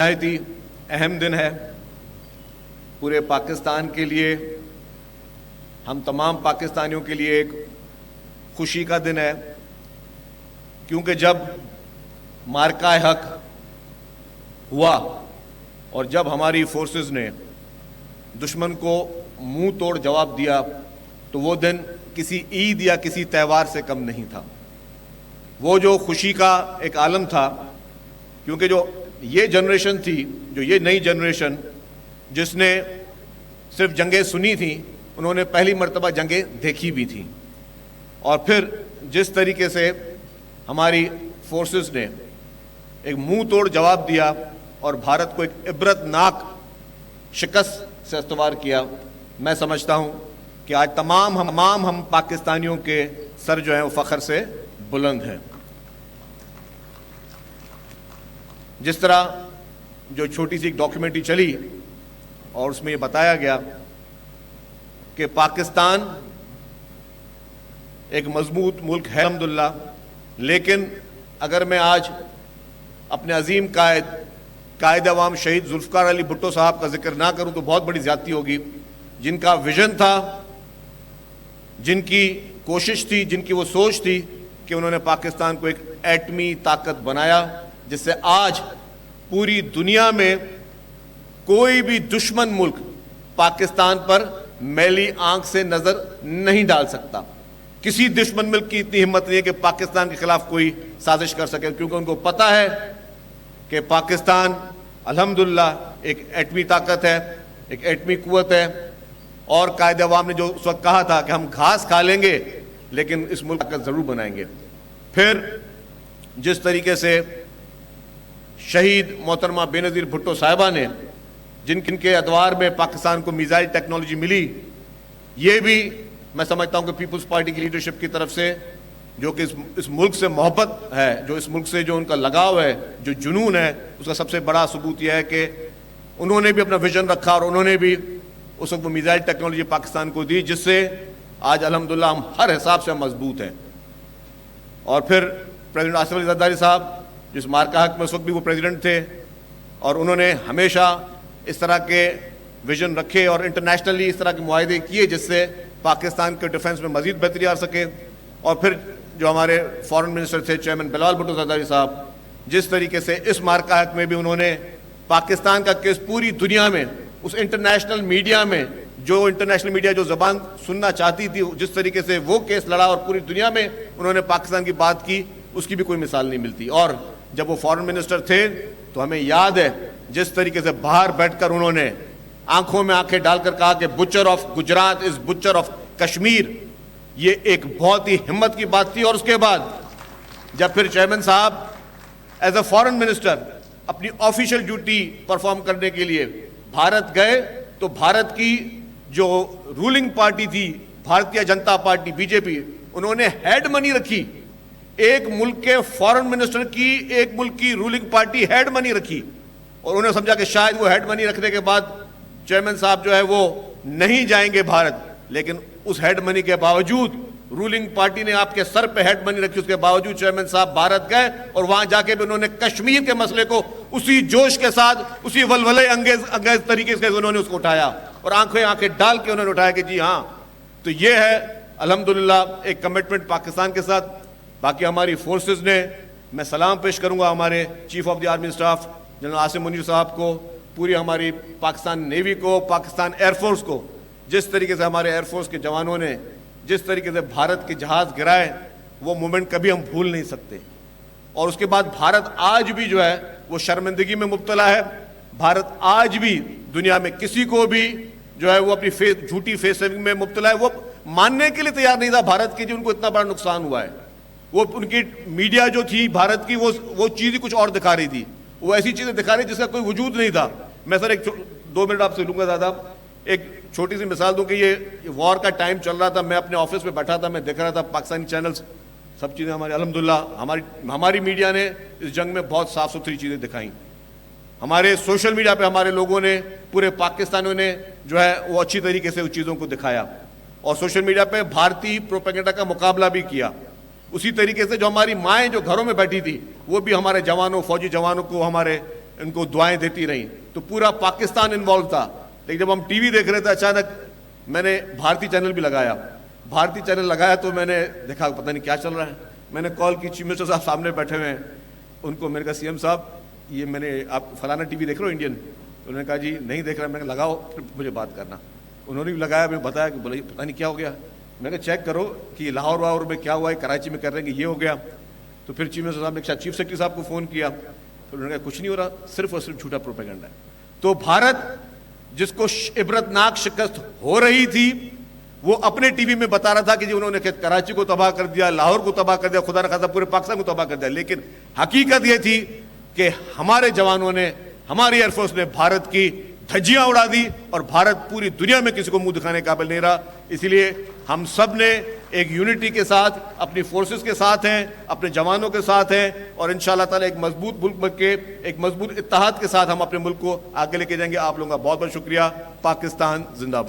نہایت ہی اہم دن ہے پورے پاکستان کے لیے، ہم تمام پاکستانیوں کے لیے ایک خوشی کا دن ہے، کیونکہ جب معرکہ حق ہوا اور جب ہماری فورسز نے دشمن کو منہ توڑ جواب دیا تو وہ دن کسی عید یا کسی تہوار سے کم نہیں تھا۔ وہ جو خوشی کا ایک عالم تھا، کیونکہ جو یہ جنریشن تھی، جو یہ نئی جنریشن جس نے صرف جنگیں سنی تھیں، انہوں نے پہلی مرتبہ جنگیں دیکھی بھی تھیں، اور پھر جس طریقے سے ہماری فورسز نے ایک منہ توڑ جواب دیا اور بھارت کو ایک عبرت ناک شکست سے استوار کیا، میں سمجھتا ہوں کہ آج تمام ہم پاکستانیوں کے سر جو ہیں وہ فخر سے بلند ہیں۔ جس طرح جو چھوٹی سی ایک ڈاکیومنٹری چلی اور اس میں یہ بتایا گیا کہ پاکستان ایک مضبوط ملک ہے الحمدللہ، لیکن اگر میں آج اپنے عظیم قائد عوام شہید ذوالفقار علی بھٹو صاحب کا ذکر نہ کروں تو بہت بڑی زیادتی ہوگی، جن کا ویژن تھا، جن کی کوشش تھی، جن کی وہ سوچ تھی کہ انہوں نے پاکستان کو ایک ایٹمی طاقت بنایا، جس سے آج پوری دنیا میں کوئی بھی دشمن ملک پاکستان پر میلی آنکھ سے نظر نہیں ڈال سکتا۔ کسی دشمن ملک کی اتنی ہمت نہیں ہے کہ پاکستان کے خلاف کوئی سازش کر سکے، کیونکہ ان کو پتہ ہے کہ پاکستان الحمدللہ ایک ایٹمی طاقت ہے، ایک ایٹمی قوت ہے، اور قائد عوام نے جو اس وقت کہا تھا کہ ہم گھاس کھا لیں گے لیکن اس ملک کا ضرور بنائیں گے۔ پھر جس طریقے سے شہید محترمہ بے نظیر بھٹو صاحبہ نے، جن کے ادوار میں پاکستان کو میزائل ٹیکنالوجی ملی، یہ بھی میں سمجھتا ہوں کہ پیپلز پارٹی کی لیڈرشپ کی طرف سے، جو کہ اس ملک سے محبت ہے، جو اس ملک سے جو ان کا لگاؤ ہے، جو جنون ہے، اس کا سب سے بڑا ثبوت یہ ہے کہ انہوں نے بھی اپنا ویژن رکھا اور انہوں نے بھی اس وقت وہ میزائل ٹیکنالوجی پاکستان کو دی، جس سے آج الحمدللہ ہم ہر حساب سے مضبوط ہیں۔ اور پھر پریزیڈنٹ آصف علی زرداری صاحب، جس معرکہ حق میں اس وقت بھی وہ پریزیڈنٹ تھے، اور انہوں نے ہمیشہ اس طرح کے ویژن رکھے اور انٹرنیشنلی اس طرح کے معاہدے کیے جس سے پاکستان کے ڈیفنس میں مزید بہتری آ سکے۔ اور پھر جو ہمارے فارن منسٹر تھے چیئرمین بلال بھٹو زرداری صاحب، جس طریقے سے اس معرکہ حق میں بھی انہوں نے پاکستان کا کیس پوری دنیا میں، اس انٹرنیشنل میڈیا میں، جو انٹرنیشنل میڈیا جو زبان سننا چاہتی تھی، جس طریقے سے وہ کیس لڑا اور پوری دنیا میں انہوں نے پاکستان کی بات کی، اس کی بھی کوئی مثال نہیں ملتی۔ اور جب وہ فارن منسٹر تھے تو ہمیں یاد ہے جس طریقے سے باہر بیٹھ کر انہوں نے آنکھوں میں آنکھیں ڈال کر کہا کہ Butcher of Gujarat is Butcher of Kashmir, یہ ایک بہت ہی ہمت کی بات تھی۔ اور اس کے بعد جب پھر چیئرمین صاحب ایز اے فارن منسٹر اپنی آفیشیل ڈیوٹی پرفارم کرنے کے لیے بھارت گئے تو بھارت کی جو رولنگ پارٹی تھی، Bharatiya Janata party B J پی، انہوں نے ہیڈ منی رکھی، ایک ملک کے فارن منسٹر کی ایک ملک کی رولنگ پارٹی ہیڈ منی رکھی، اور انہوں نے سمجھا کہ شاید وہ ہیڈ منی رکھنے کے بعد چیئرمین صاحب جو ہے وہ نہیں جائیں گے بھارت، لیکن اس ہیڈ منی کے باوجود رولنگ پارٹی نے آپ کے سر پہ ہیڈ منی رکھی، اس کے باوجود چیئرمین صاحب بھارت گئے اور وہاں جا کے بھی انہوں نے کشمیر کے مسئلے کو اسی جوش کے ساتھ، اسی ولولے انگیز طریقے سے انہوں نے اس کو اٹھایا اور آنکھیں ڈال کے انہوں نے اٹھایا کہ جی ہاں۔ تو یہ ہے الحمدللہ ایک کمٹمنٹ پاکستان کے ساتھ۔ باقی ہماری فورسز نے، میں سلام پیش کروں گا ہمارے chief of the army staff general Asim Munir صاحب کو، پوری ہماری پاکستان نیوی کو، پاکستان ایئر فورس کو، جس طریقے سے ہمارے ایئر فورس کے جوانوں نے جس طریقے سے بھارت کے جہاز گرائے، وہ مومنٹ کبھی ہم بھول نہیں سکتے۔ اور اس کے بعد بھارت آج بھی جو ہے وہ شرمندگی میں مبتلا ہے، بھارت آج بھی دنیا میں کسی کو بھی جو ہے وہ اپنی جھوٹی فیس سیونگ میں مبتلا ہے۔ وہ ماننے کے لیے تیار نہیں تھا بھارت کے جو ان کو اتنا بڑا نقصان ہوا ہے۔ وہ ان کی میڈیا جو تھی بھارت کی، وہ چیز ہی کچھ اور دکھا رہی تھی، وہ ایسی چیزیں دکھا رہی جس کا کوئی وجود نہیں تھا۔ میں سر ایک 2 منٹ آپ سے لوں گا زیادہ، ایک چھوٹی سی مثال دوں کہ یہ وار کا ٹائم چل رہا تھا، میں اپنے آفس میں بیٹھا تھا، میں دیکھ رہا تھا پاکستانی چینلز، سب چیزیں ہماری الحمدللہ ہماری میڈیا نے اس جنگ میں بہت صاف ستھری چیزیں دکھائیں۔ ہمارے سوشل میڈیا پہ ہمارے لوگوں نے، پورے پاکستانیوں نے جو ہے وہ اچھی طریقے سے اس چیزوں کو دکھایا، اور سوشل میڈیا پہ بھارتی پروپیگنڈا کا مقابلہ بھی کیا۔ اسی طریقے سے جو ہماری مائیں جو گھروں میں بیٹھی تھی، وہ بھی ہمارے جوانوں، فوجی جوانوں کو، ہمارے ان کو دعائیں دیتی رہیں, تو پورا پاکستان انوالو تھا. لیکن جب ہم ٹی وی دیکھ رہے تھے اچانک میں نے بھارتی چینل بھی لگایا. بھارتی چینل لگایا تو میں نے دیکھا پتہ نہیں کیا چل رہا ہے. میں نے کال کی, چیف منسٹر صاحب سامنے بیٹھے ہوئے ہیں, ان کو میں نے کہا سی ایم صاحب یہ میں نے آپ فلانا ٹی وی دیکھ رہے ہو انڈین؟ انہوں نے کہا جی نہیں دیکھ رہا. میں نے کہا لگاؤ پھر مجھے بات کرنا. انہوں نے بھی لگایا, میں بتایا کہ بولے پتہ نہیں کیا ہو گیا. میں نے کہا چیک کرو کہ لاہور واہور میں کیا ہوا ہے, کراچی میں کر رہے ہیں کہ یہ ہو گیا. تو پھر چیف منسٹر صاحب نے چیف سیکرٹری صاحب کو فون کیا, تو انہوں نے کہا کچھ نہیں ہو رہا, صرف اور صرف جھوٹا پروپیگنڈا ہے. تو بھارت جس کو عبرتناک شکست ہو رہی تھی وہ اپنے ٹی وی میں بتا رہا تھا کہ جی انہوں نے کراچی کو تباہ کر دیا, لاہور کو تباہ کر دیا, خدا نخواستہ پورے پاکستان کو تباہ کر دیا. لیکن حقیقت یہ تھی کہ ہمارے جوانوں نے, ہماری ایئر فورس نے بھارت کی دھجیاں اڑا دی, اور بھارت پوری دنیا میں کسی کو منہ دکھانے قابل نہیں رہا. اس لیے ہم سب نے ایک یونٹی کے ساتھ اپنی فورسز کے ساتھ ہیں, اپنے جوانوں کے ساتھ ہیں, اور انشاءاللہ تعالی ایک مضبوط ملک کے ایک مضبوط اتحاد کے ساتھ ہم اپنے ملک کو آگے لے کے جائیں گے. آپ لوگوں کا بہت بہت شکریہ. پاکستان زندہ باد.